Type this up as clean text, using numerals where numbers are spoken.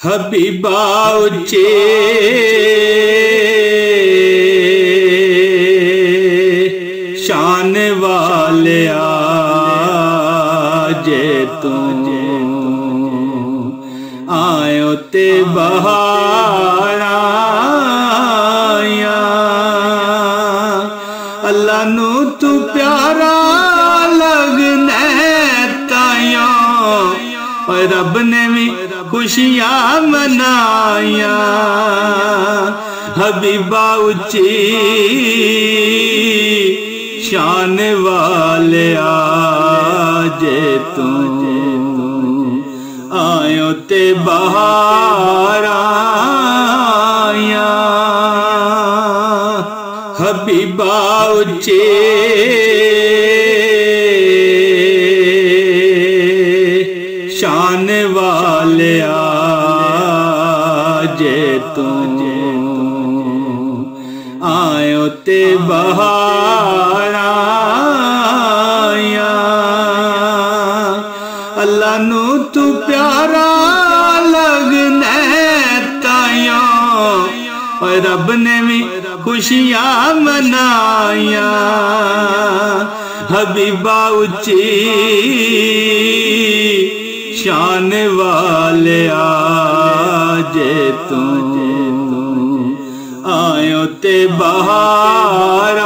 Habiba उच्चे शान वाले जे तू आयो ते बहार आया। अल्लाह नू तू प्यारा लगने ताया और रब ने भी खुशियां मनाया। हबीबा उच्ची शान वाले जे तू आयो ते बहार आया। हबीबा उच्ची शान वाले जे तू आयो ते बहार आया। अल्लाह नू तू प्यारा लगने ताया और रब ने भी खुशियां मनाया। हबीबा उच्ची शान वाले जे तू आयो ते बहार